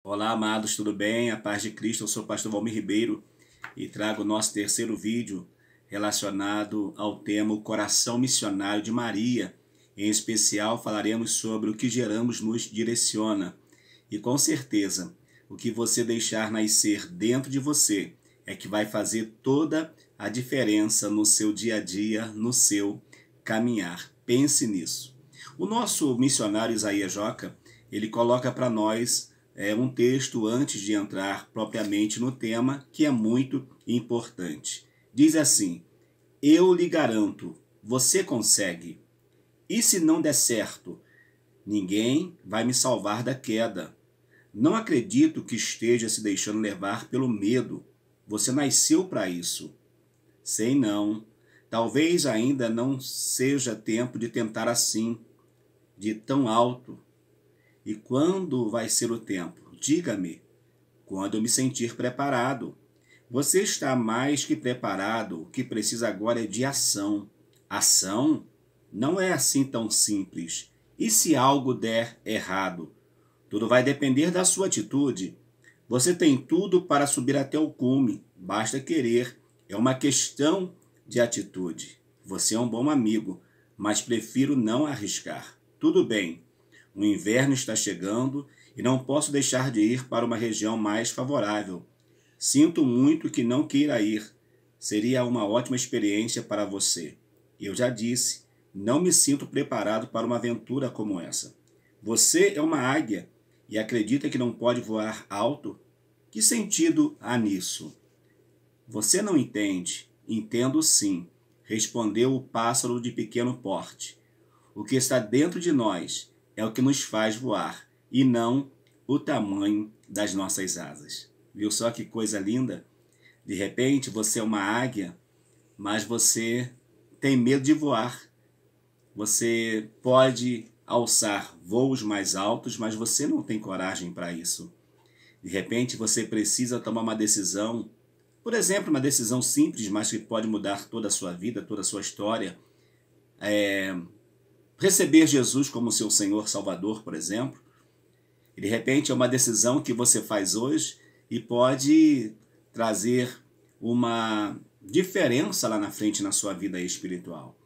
Olá, amados, tudo bem? A paz de Cristo, eu sou o pastor Valmir Ribeiro e trago o nosso terceiro vídeo relacionado ao tema O Coração Missionário de Maria. Em especial, falaremos sobre o que geramos nos direciona. E com certeza, o que você deixar nascer dentro de você é que vai fazer toda a diferença no seu dia a dia, no seu caminhar. Pense nisso. O nosso missionário Isaías Joca, ele coloca para nós um texto antes de entrar propriamente no tema, que é muito importante. Diz assim: eu lhe garanto, você consegue. E se não der certo, ninguém vai me salvar da queda. Não acredito que esteja se deixando levar pelo medo. Você nasceu para isso. Sei não. Talvez ainda não seja tempo de tentar assim, de tão alto. E quando vai ser o tempo? Diga-me, quando eu me sentir preparado. Você está mais que preparado, o que precisa agora é de ação. Ação? Não é assim tão simples. E se algo der errado? Tudo vai depender da sua atitude. Você tem tudo para subir até o cume, basta querer. É uma questão de atitude. Você é um bom amigo, mas prefiro não arriscar. Tudo bem. O inverno está chegando e não posso deixar de ir para uma região mais favorável. Sinto muito que não queira ir. Seria uma ótima experiência para você. Eu já disse, não me sinto preparado para uma aventura como essa. Você é uma águia e acredita que não pode voar alto? Que sentido há nisso? Você não entende? Entendo sim, respondeu o pássaro de pequeno porte. O que está dentro de nós é o que nos faz voar, e não o tamanho das nossas asas. Viu só que coisa linda? De repente você é uma águia, mas você tem medo de voar. Você pode alçar voos mais altos, mas você não tem coragem para isso. De repente você precisa tomar uma decisão, por exemplo, uma decisão simples, mas que pode mudar toda a sua vida, toda a sua história. Receber Jesus como seu Senhor Salvador, por exemplo, e de repente é uma decisão que você faz hoje e pode trazer uma diferença lá na frente na sua vida espiritual.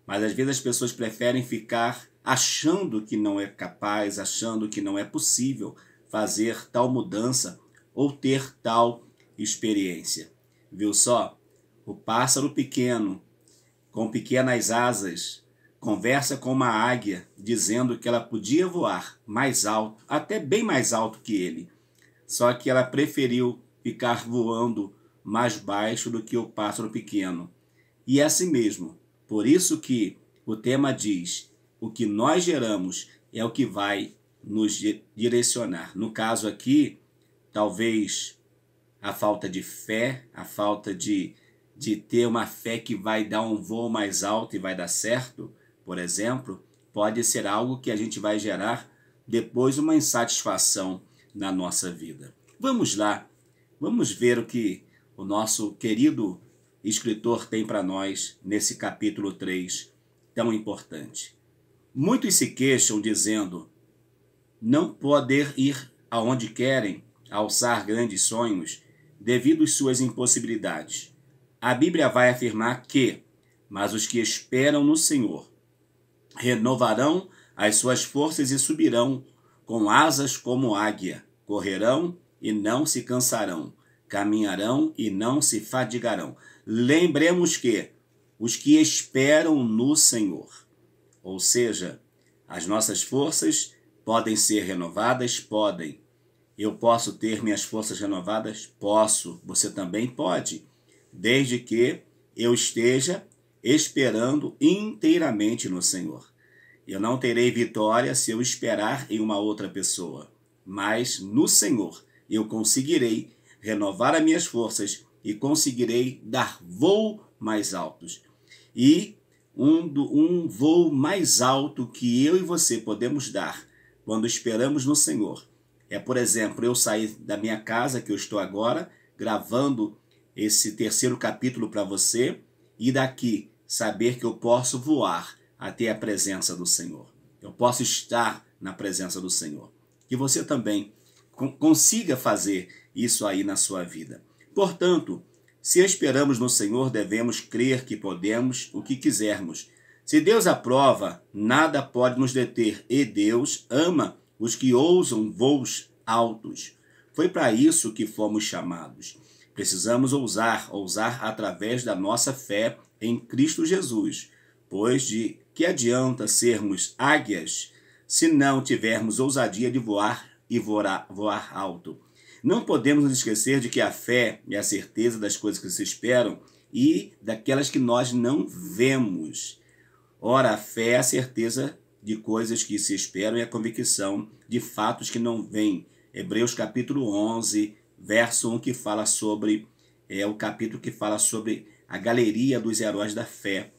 Mas às vezes as pessoas preferem ficar achando que não é capaz, achando que não é possível fazer tal mudança ou ter tal experiência. Viu só? O pássaro pequeno, com pequenas asas, conversa com uma águia, dizendo que ela podia voar mais alto, até bem mais alto que ele. Só que ela preferiu ficar voando mais baixo do que o pássaro pequeno. E é assim mesmo. Por isso que o tema diz, o que nós geramos é o que vai nos direcionar. No caso aqui, talvez a falta de fé, a falta de ter uma fé que vai dar um voo mais alto e vai dar certo, por exemplo, pode ser algo que a gente vai gerar depois uma insatisfação na nossa vida. Vamos lá, vamos ver o que o nosso querido escritor tem para nós nesse capítulo 3 tão importante. Muitos se queixam dizendo não poder ir aonde querem, alçar grandes sonhos, devido às suas impossibilidades. A Bíblia vai afirmar que, mas os que esperam no Senhor renovarão as suas forças e subirão com asas como águia, correrão e não se cansarão, caminharão e não se fadigarão. Lembremos que os que esperam no Senhor, ou seja, as nossas forças podem ser renovadas? Podem. Eu posso ter minhas forças renovadas? Posso. Você também pode, desde que eu esteja esperando inteiramente no Senhor. Eu não terei vitória se eu esperar em uma outra pessoa, mas no Senhor eu conseguirei renovar as minhas forças e conseguirei dar voo mais altos. E um voo mais alto que eu e você podemos dar quando esperamos no Senhor é, por exemplo, eu sair da minha casa, que eu estou agora, gravando esse terceiro capítulo para você, e daqui saber que eu posso voar até a presença do Senhor. Eu posso estar na presença do Senhor. Que você também consiga fazer isso aí na sua vida. Portanto, se esperamos no Senhor, devemos crer que podemos o que quisermos. Se Deus aprova, nada pode nos deter, e Deus ama os que ousam voos altos. Foi para isso que fomos chamados. Precisamos ousar através da nossa fé em Cristo Jesus, pois de que adianta sermos águias se não tivermos ousadia de voar e voar alto? Não podemos nos esquecer de que a fé é a certeza das coisas que se esperam e daquelas que nós não vemos. Ora, a fé é a certeza de coisas que se esperam e a convicção de fatos que não vêm. Hebreus capítulo 11, verso 1, que fala sobre, o capítulo que fala sobre a galeria dos heróis da fé,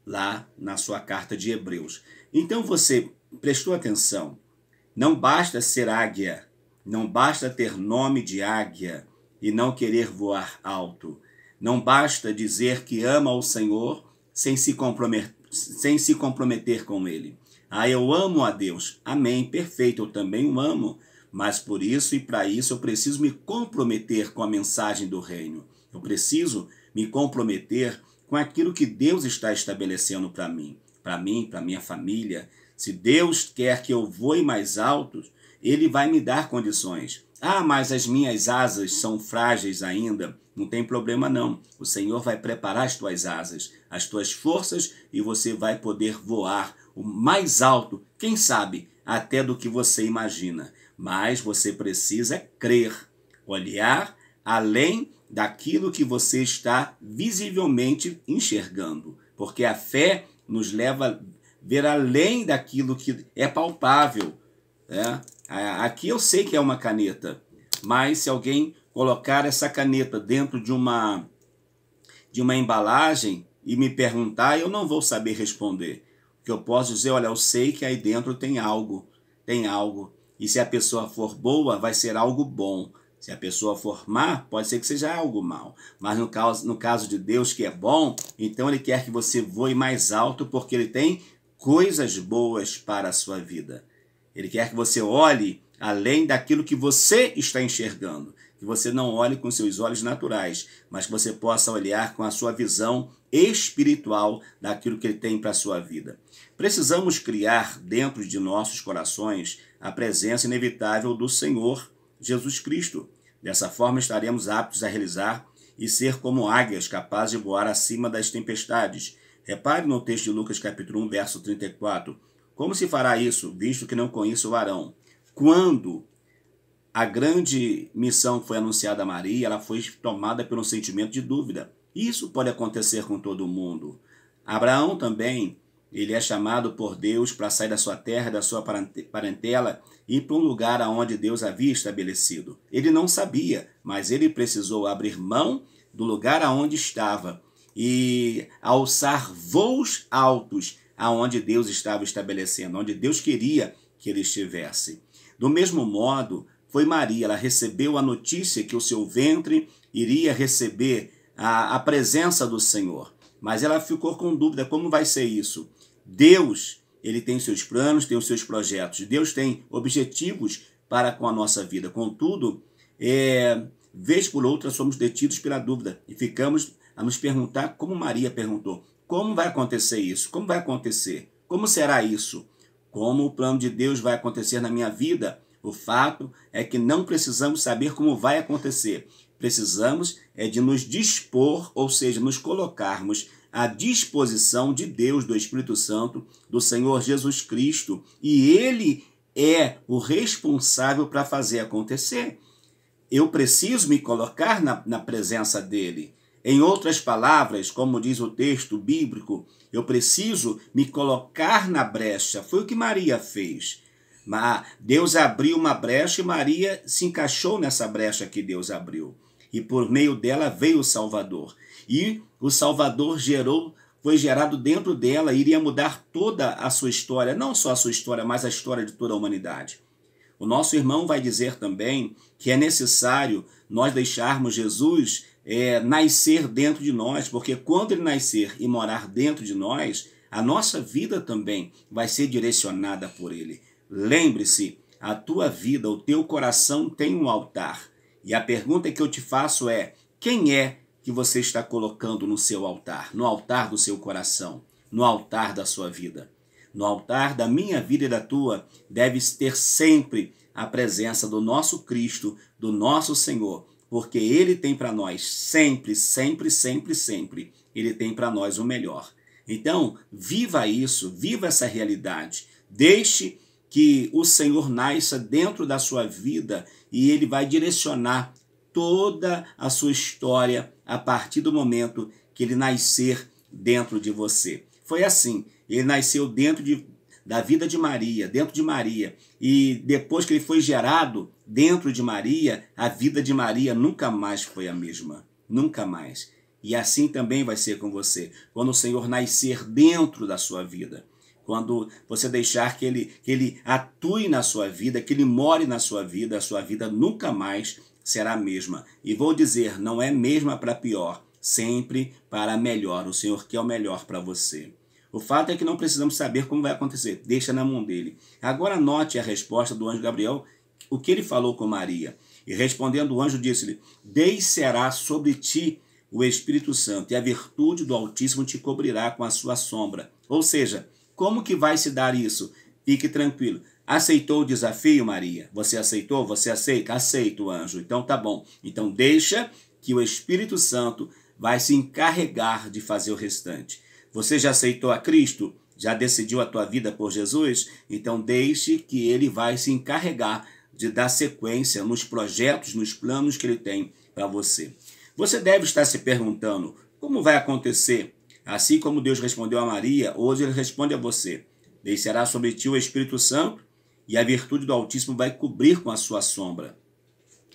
lá na sua carta de Hebreus. Então você prestou atenção, não basta ser águia, não basta ter nome de águia e não querer voar alto. Não basta dizer que ama o Senhor sem se comprometer com Ele. Ah, eu amo a Deus. Amém, perfeito, eu também o amo. Mas por isso e para isso eu preciso me comprometer com a mensagem do reino. Eu preciso me comprometer com aquilo que Deus está estabelecendo para mim, para minha família. Se Deus quer que eu voe mais alto, Ele vai me dar condições. Ah, mas as minhas asas são frágeis ainda. Não tem problema não. O Senhor vai preparar as tuas asas, as tuas forças, e você vai poder voar o mais alto, quem sabe, até do que você imagina. Mas você precisa crer, olhar além daquilo que você está visivelmente enxergando. Porque a fé nos leva a ver além daquilo que é palpável. Aqui eu sei que é uma caneta, mas se alguém colocar essa caneta dentro de uma embalagem e me perguntar, eu não vou saber responder. O que eu posso dizer, olha, eu sei que aí dentro tem algo. E se a pessoa for boa, vai ser algo bom. Se a pessoa for má, pode ser que seja algo mal. Mas no caso de Deus, que é bom, então Ele quer que você voe mais alto, porque Ele tem coisas boas para a sua vida. Ele quer que você olhe além daquilo que você está enxergando. Que você não olhe com seus olhos naturais, mas que você possa olhar com a sua visão espiritual daquilo que Ele tem para a sua vida. Precisamos criar dentro de nossos corações a presença inevitável do Senhor Jesus Cristo. Dessa forma estaremos aptos a realizar e ser como águias capazes de voar acima das tempestades. Repare no texto de Lucas capítulo 1, verso 34. Como se fará isso, visto que não conheço o varão? Quando a grande missão foi anunciada a Maria, ela foi tomada pelo sentimento de dúvida. Isso pode acontecer com todo mundo. Abraão também, ele é chamado por Deus para sair da sua terra, da sua parentela, e ir para um lugar aonde Deus havia estabelecido. Ele não sabia, mas ele precisou abrir mão do lugar aonde estava e alçar voos altos aonde Deus estava estabelecendo, onde Deus queria que ele estivesse. Do mesmo modo, foi Maria, ela recebeu a notícia que o seu ventre iria receber a presença do Senhor. Mas ela ficou com dúvida, como vai ser isso? Deus, Ele tem seus planos, tem os seus projetos. Deus tem objetivos para com a nossa vida. Contudo, vez por outra, somos detidos pela dúvida e ficamos a nos perguntar, como Maria perguntou, como vai acontecer isso? Como vai acontecer? Como será isso? Como o plano de Deus vai acontecer na minha vida? O fato é que não precisamos saber como vai acontecer. Precisamos de nos dispor, ou seja, nos colocarmos à disposição de Deus, do Espírito Santo, do Senhor Jesus Cristo. E Ele é o responsável para fazer acontecer. Eu preciso me colocar na presença dEle. Em outras palavras, como diz o texto bíblico, eu preciso me colocar na brecha. Foi o que Maria fez. Deus abriu uma brecha e Maria se encaixou nessa brecha que Deus abriu. E por meio dela veio o Salvador. E o Salvador foi gerado dentro dela e iria mudar toda a sua história. Não só a sua história, mas a história de toda a humanidade. O nosso irmão vai dizer também que é necessário nós deixarmos Jesus nascer dentro de nós, porque quando ele nascer e morar dentro de nós, a nossa vida também vai ser direcionada por ele. Lembre-se, a tua vida, o teu coração tem um altar. E a pergunta que eu te faço é: quem é que você está colocando no seu altar? No altar do seu coração, no altar da sua vida. No altar da minha vida e da tua, deve ter sempre a presença do nosso Cristo, do nosso Senhor, porque Ele tem para nós sempre, sempre, sempre, sempre, Ele tem para nós o melhor. Então, viva isso, viva essa realidade. Deixe que o Senhor nasça dentro da sua vida e Ele vai direcionar toda a sua história a partir do momento que Ele nascer dentro de você. Foi assim, Ele nasceu da vida de Maria, dentro de Maria, e depois que Ele foi gerado dentro de Maria, a vida de Maria nunca mais foi a mesma, nunca mais. E assim também vai ser com você, quando o Senhor nascer dentro da sua vida. Quando você deixar que ele atue na sua vida, que Ele more na sua vida, a sua vida nunca mais será a mesma. E vou dizer, não é mesma para pior, sempre para melhor. O Senhor quer o melhor para você. O fato é que não precisamos saber como vai acontecer, deixa na mão dele. Agora note a resposta do anjo Gabriel, o que ele falou com Maria. E respondendo o anjo disse-lhe: descerá sobre ti o Espírito Santo, e a virtude do Altíssimo te cobrirá com a sua sombra. Ou seja, como que vai se dar isso? Fique tranquilo. Aceitou o desafio, Maria? Você aceitou? Você aceita? Aceito, anjo. Então tá bom. Então deixa que o Espírito Santo vai se encarregar de fazer o restante. Você já aceitou a Cristo? Já decidiu a tua vida por Jesus? Então deixe que Ele vai se encarregar de dar sequência nos projetos, nos planos que Ele tem para você. Você deve estar se perguntando, como vai acontecer? Assim como Deus respondeu a Maria, hoje Ele responde a você. Descerá sobre ti o Espírito Santo e a virtude do Altíssimo vai cobrir com a sua sombra.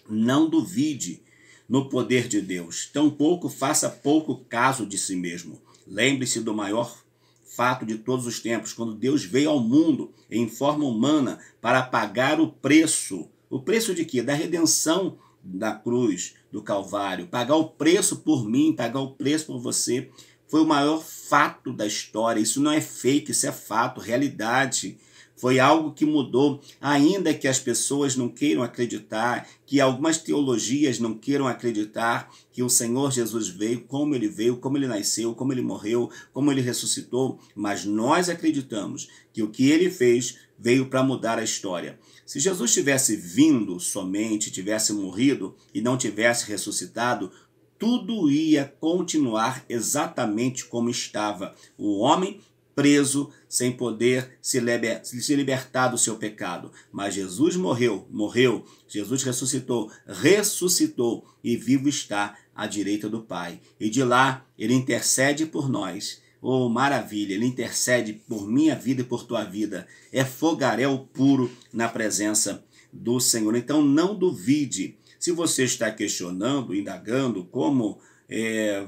Não duvide no poder de Deus. Tampouco faça pouco caso de si mesmo. Lembre-se do maior fato de todos os tempos, quando Deus veio ao mundo em forma humana para pagar o preço. O preço de quê? Da redenção da cruz, do Calvário. Pagar o preço por mim, pagar o preço por você. Foi o maior fato da história. Isso não é fake, isso é fato, realidade. Foi algo que mudou, ainda que as pessoas não queiram acreditar, que algumas teologias não queiram acreditar que o Senhor Jesus veio, como Ele nasceu, como Ele morreu, como Ele ressuscitou, mas nós acreditamos que o que Ele fez veio para mudar a história. Se Jesus tivesse vindo somente, tivesse morrido e não tivesse ressuscitado, tudo ia continuar exatamente como estava. O homem preso, sem poder se libertar do seu pecado. Mas Jesus morreu, Jesus ressuscitou e vivo está à direita do Pai. E de lá Ele intercede por nós. Oh, maravilha, Ele intercede por minha vida e por tua vida. É fogaréu puro na presença do Senhor. Então não duvide. Se você está questionando, indagando como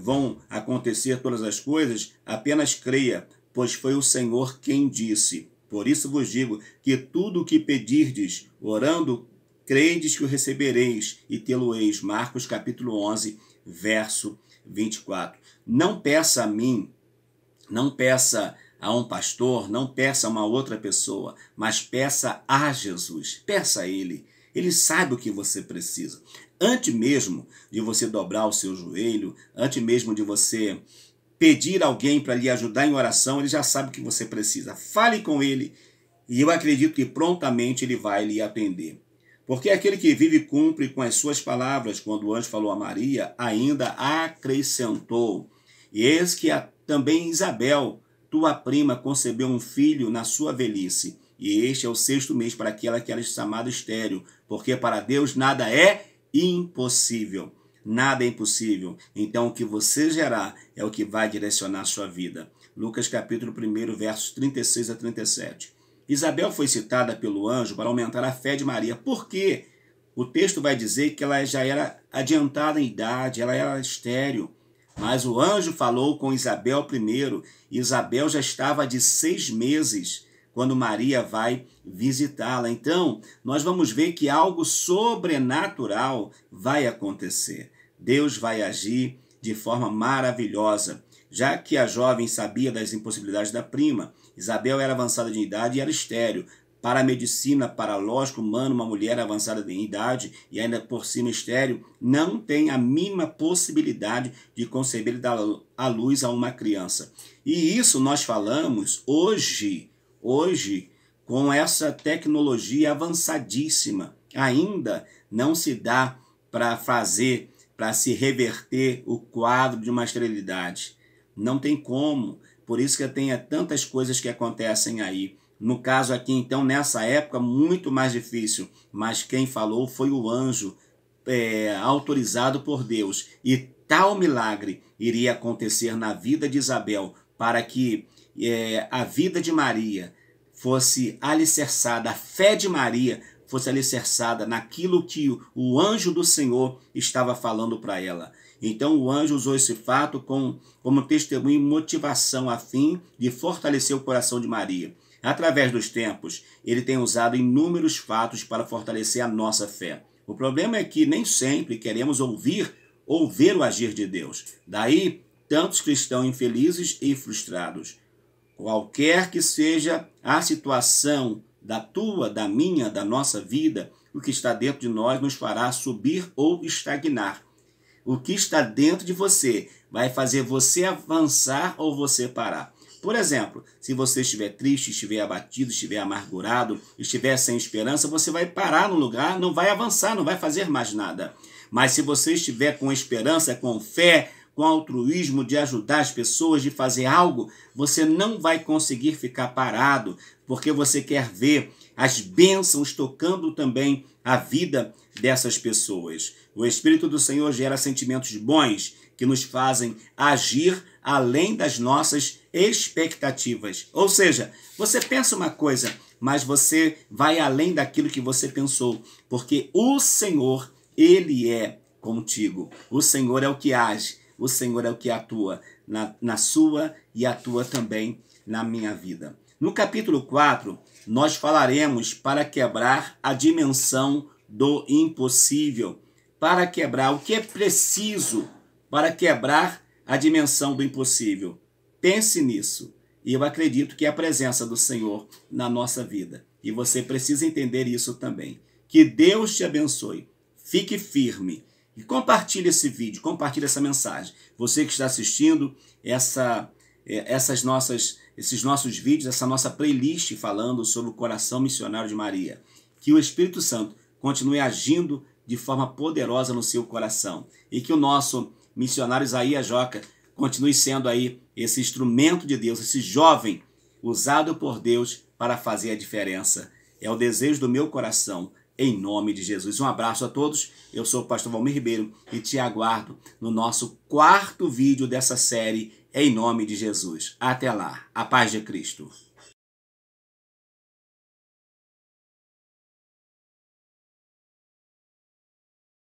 vão acontecer todas as coisas, apenas creia, pois foi o Senhor quem disse. Por isso vos digo que tudo o que pedirdes, orando, credes que o recebereis e tê-lo-eis. Marcos capítulo 11, verso 24. Não peça a mim, não peça a um pastor, não peça a uma outra pessoa, mas peça a Jesus. Peça a Ele. Ele sabe o que você precisa. Antes mesmo de você dobrar o seu joelho, antes mesmo de você pedir alguém para lhe ajudar em oração, Ele já sabe o que você precisa. Fale com Ele e eu acredito que prontamente Ele vai lhe atender. Porque aquele que vive e cumpre com as suas palavras, quando o anjo falou a Maria, ainda acrescentou. E eis que também Isabel, tua prima, concebeu um filho na sua velhice. E este é o 6º mês para aquela que era chamada estéril, porque para Deus nada é impossível. Nada é impossível. Então o que você gerar é o que vai direcionar a sua vida. Lucas capítulo 1, versos 36 a 37. Isabel foi citada pelo anjo para aumentar a fé de Maria. Por quê? O texto vai dizer que ela já era adiantada em idade, ela era estéril. Mas o anjo falou com Isabel primeiro, e Isabel já estava de 6 meses quando Maria vai visitá-la. Então, nós vamos ver que algo sobrenatural vai acontecer. Deus vai agir de forma maravilhosa. Já que a jovem sabia das impossibilidades da prima, Isabel era avançada de idade e era estéril. para a medicina, para a lógica humana, uma mulher avançada em idade e ainda por cima estéril, não tem a mínima possibilidade de conceber e dar à luz a uma criança. E isso nós falamos hoje, com essa tecnologia avançadíssima. Ainda não se dá para se reverter o quadro de uma esterilidade. Não tem como. Por isso que tem tantas coisas que acontecem aí. No caso aqui, então, nessa época, muito mais difícil. Mas quem falou foi o anjo autorizado por Deus. E tal milagre iria acontecer na vida de Isabel para que a vida de Maria fosse alicerçada, a fé de Maria fosse alicerçada naquilo que o anjo do Senhor estava falando para ela. Então o anjo usou esse fato como testemunho e motivação a fim de fortalecer o coração de Maria. Através dos tempos, ele tem usado inúmeros fatos para fortalecer a nossa fé. O problema é que nem sempre queremos ouvir ou ver o agir de Deus. Daí, tantos cristãos infelizes e frustrados. Qualquer que seja a situação da tua, da minha, da nossa vida, o que está dentro de nós nos fará subir ou estagnar. O que está dentro de você vai fazer você avançar ou você parar. Por exemplo, se você estiver triste, estiver abatido, estiver amargurado, estiver sem esperança, você vai parar no lugar, não vai avançar, não vai fazer mais nada. Mas se você estiver com esperança, com fé, com altruísmo de ajudar as pessoas, de fazer algo, você não vai conseguir ficar parado, porque você quer ver as bênçãos tocando também a vida dessas pessoas. O Espírito do Senhor gera sentimentos bons que nos fazem agir além das nossas expectativas. Ou seja, você pensa uma coisa, mas você vai além daquilo que você pensou, porque o Senhor, Ele é contigo. O Senhor é o que age, o Senhor é o que atua na sua e atua também na minha vida. No capítulo 4, nós falaremos para quebrar a dimensão do impossível. Para quebrar o que é preciso para quebrar a dimensão do impossível. Pense nisso. E eu acredito que é a presença do Senhor na nossa vida. E você precisa entender isso também. Que Deus te abençoe. Fique firme. E compartilhe esse vídeo, compartilhe essa mensagem. Você que está assistindo esses nossos vídeos, essa nossa playlist falando sobre o coração missionário de Maria. Que o Espírito Santo continue agindo de forma poderosa no seu coração. E que o nosso missionário Isaías Joca continue sendo aí esse instrumento de Deus, esse jovem usado por Deus para fazer a diferença. É o desejo do meu coração, em nome de Jesus. Um abraço a todos, eu sou o pastor Valmir Ribeiro e te aguardo no nosso 4º vídeo dessa série, em nome de Jesus. Até lá, a paz de Cristo.